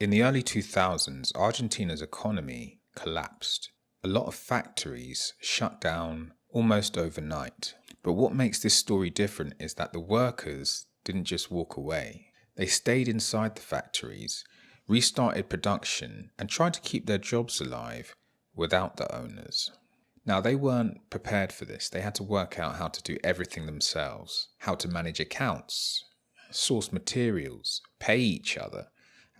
In the early 2000s, Argentina's economy collapsed. A lot of factories shut down almost overnight. But what makes this story different is that the workers didn't just walk away. They stayed inside the factories, restarted production, and tried to keep their jobs alive without the owners. Now, they weren't prepared for this. They had to work out how to do everything themselves, how to manage accounts, source materials, pay each other,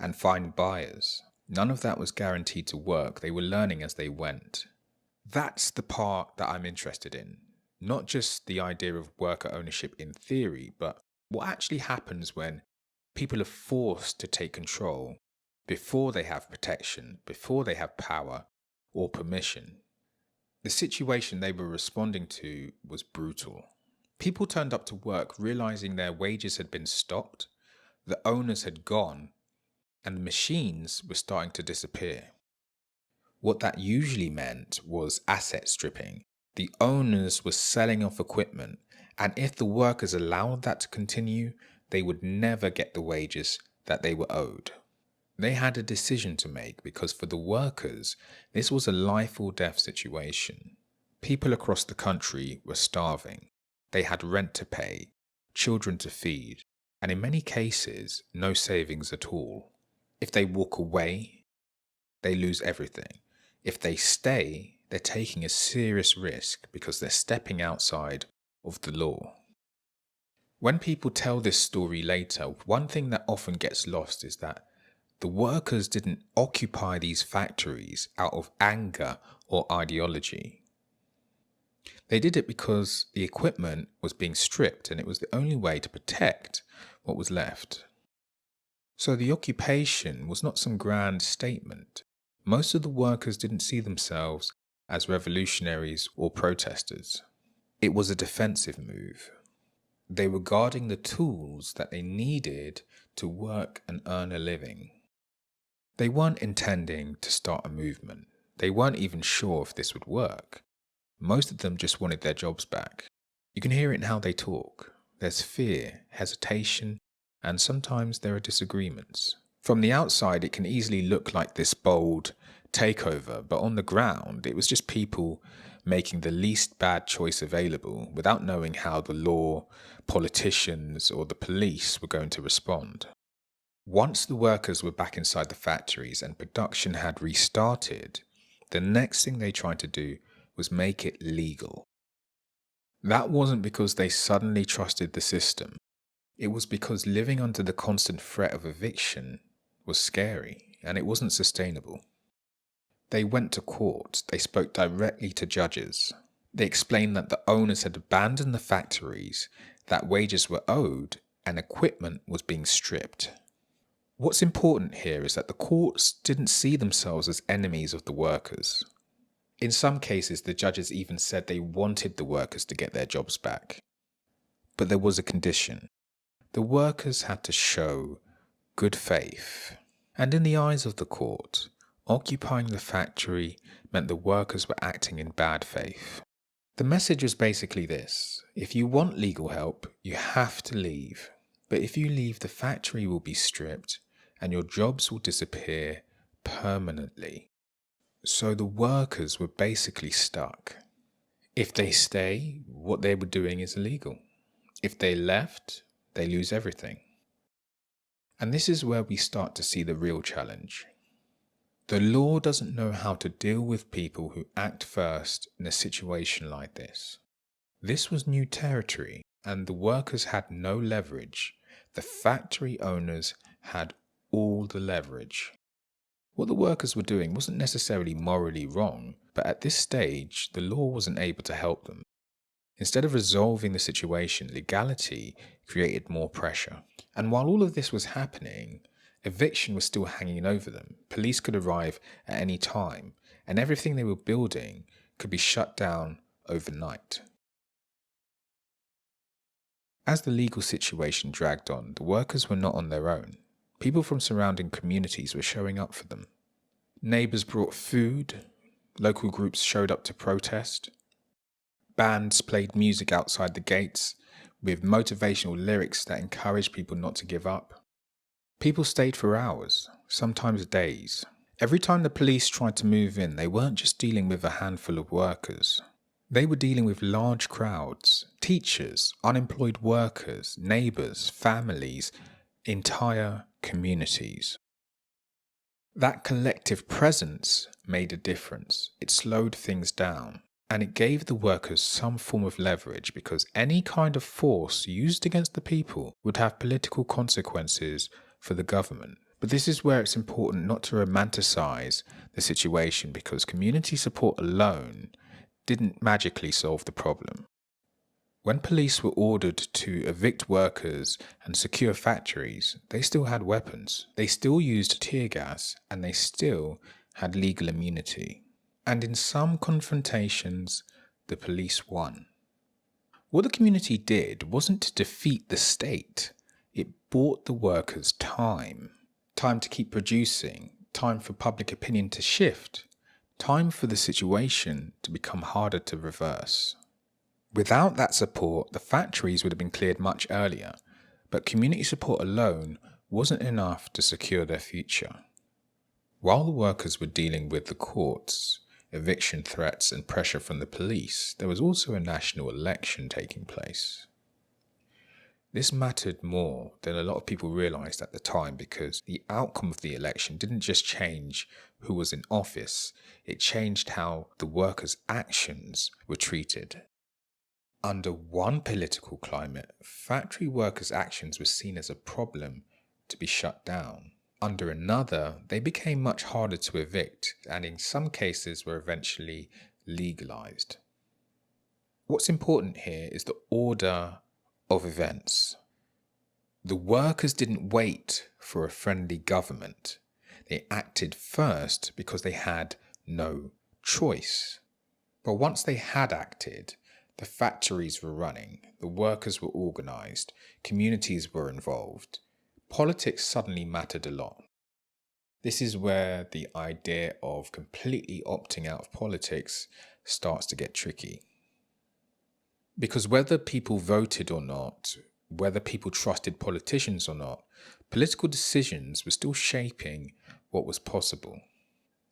and find buyers. None of that was guaranteed to work. They were learning as they went. That's the part that I'm interested in. Not just the idea of worker ownership in theory, but what actually happens when people are forced to take control before they have protection, before they have power or permission. The situation they were responding to was brutal. People turned up to work realizing their wages had been stopped, the owners had gone, and the machines were starting to disappear. What that usually meant was asset stripping. The owners were selling off equipment, and if the workers allowed that to continue, they would never get the wages that they were owed. They had a decision to make because for the workers, this was a life or death situation. People across the country were starving. They had rent to pay, children to feed, and in many cases, no savings at all. If they walk away, they lose everything. If they stay, they're taking a serious risk because they're stepping outside of the law. When people tell this story later, one thing that often gets lost is that the workers didn't occupy these factories out of anger or ideology. They did it because the equipment was being stripped and it was the only way to protect what was left. So the occupation was not some grand statement. Most of the workers didn't see themselves as revolutionaries or protesters. It was a defensive move. They were guarding the tools that they needed to work and earn a living. They weren't intending to start a movement. They weren't even sure if this would work. Most of them just wanted their jobs back. You can hear it in how they talk. There's fear, hesitation, and sometimes there are disagreements. From the outside, it can easily look like this bold takeover, but on the ground, it was just people making the least bad choice available without knowing how the law, politicians, or the police were going to respond. Once the workers were back inside the factories and production had restarted, the next thing they tried to do was make it legal. That wasn't because they suddenly trusted the system. It was because living under the constant threat of eviction was scary and it wasn't sustainable. They went to court. They spoke directly to judges. They explained that the owners had abandoned the factories, that wages were owed, and equipment was being stripped. What's important here is that the courts didn't see themselves as enemies of the workers. In some cases, the judges even said they wanted the workers to get their jobs back. But there was a condition. The workers had to show good faith. And in the eyes of the court, occupying the factory meant the workers were acting in bad faith. The message was basically this: if you want legal help, you have to leave. But if you leave, the factory will be stripped and your jobs will disappear permanently. So the workers were basically stuck. If they stay, what they were doing is illegal. If they left, they lose everything. And this is where we start to see the real challenge. The law doesn't know how to deal with people who act first in a situation like this. This was new territory, and the workers had no leverage. The factory owners had all the leverage. What the workers were doing wasn't necessarily morally wrong, but at this stage, the law wasn't able to help them. Instead of resolving the situation, legality created more pressure. And while all of this was happening, eviction was still hanging over them. Police could arrive at any time, and everything they were building could be shut down overnight. As the legal situation dragged on, the workers were not on their own. People from surrounding communities were showing up for them. Neighbors brought food, local groups showed up to protest. Bands played music outside the gates with motivational lyrics that encouraged people not to give up. People stayed for hours, sometimes days. Every time the police tried to move in, they weren't just dealing with a handful of workers. They were dealing with large crowds, teachers, unemployed workers, neighbours, families, entire communities. That collective presence made a difference. It slowed things down. And it gave the workers some form of leverage because any kind of force used against the people would have political consequences for the government. But this is where it's important not to romanticize the situation because community support alone didn't magically solve the problem. When police were ordered to evict workers and secure factories, they still had weapons. They still used tear gas and they still had legal immunity. And in some confrontations, the police won. What the community did wasn't to defeat the state. It bought the workers time. Time to keep producing, time for public opinion to shift, time for the situation to become harder to reverse. Without that support, the factories would have been cleared much earlier, but community support alone wasn't enough to secure their future. While the workers were dealing with the courts, eviction threats and pressure from the police, there was also a national election taking place. This mattered more than a lot of people realised at the time because the outcome of the election didn't just change who was in office, it changed how the workers' actions were treated. Under one political climate, factory workers' actions were seen as a problem to be shut down. Under another, they became much harder to evict and in some cases were eventually legalized. What's important here is the order of events. The workers didn't wait for a friendly government. They acted first because they had no choice. But once they had acted, the factories were running, the workers were organized, communities were involved. Politics suddenly mattered a lot. This is where the idea of completely opting out of politics starts to get tricky. Because whether people voted or not, whether people trusted politicians or not, political decisions were still shaping what was possible.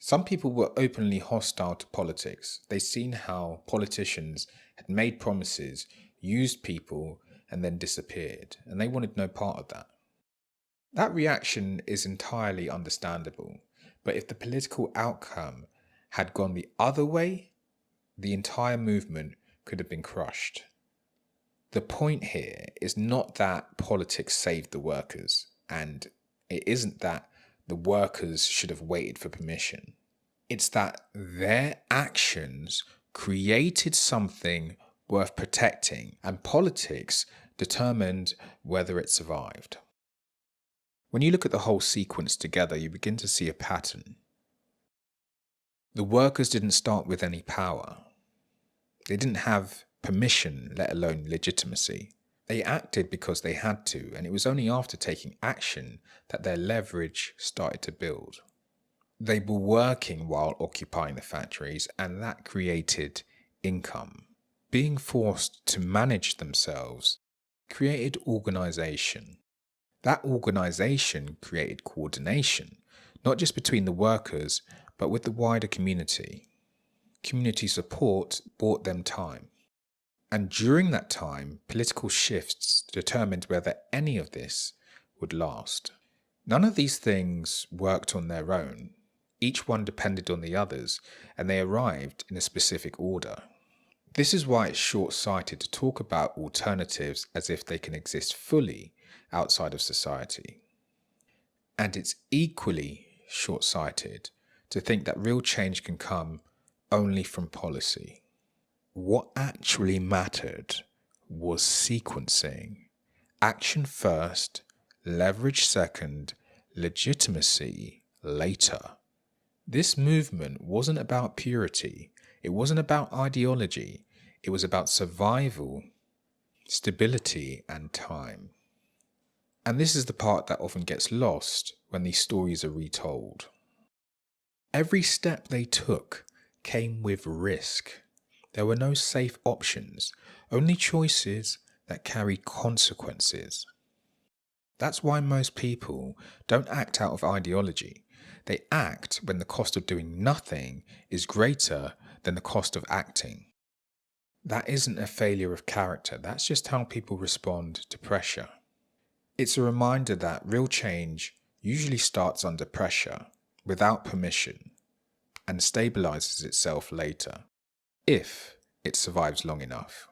Some people were openly hostile to politics. They'd seen how politicians had made promises, used people, and then disappeared, and they wanted no part of that. That reaction is entirely understandable, but if the political outcome had gone the other way, the entire movement could have been crushed. The point here is not that politics saved the workers, and it isn't that the workers should have waited for permission. It's that their actions created something worth protecting, and politics determined whether it survived. When you look at the whole sequence together, you begin to see a pattern. The workers didn't start with any power. They didn't have permission, let alone legitimacy. They acted because they had to, and it was only after taking action that their leverage started to build. They were working while occupying the factories, and that created income. Being forced to manage themselves created organization. That organization created coordination, not just between the workers, but with the wider community. Community support bought them time. And during that time, political shifts determined whether any of this would last. None of these things worked on their own. Each one depended on the others, and they arrived in a specific order. This is why it's short-sighted to talk about alternatives as if they can exist fully outside of society. And it's equally short-sighted to think that real change can come only from policy. What actually mattered was sequencing. Action first, leverage second, legitimacy later. This movement wasn't about purity. It wasn't about ideology. It was about survival, stability, and time. And this is the part that often gets lost when these stories are retold. Every step they took came with risk. There were no safe options, only choices that carried consequences. That's why most people don't act out of ideology. They act when the cost of doing nothing is greater than the cost of acting. That isn't a failure of character, that's just how people respond to pressure. It's a reminder that real change usually starts under pressure, without permission, and stabilizes itself later, if it survives long enough.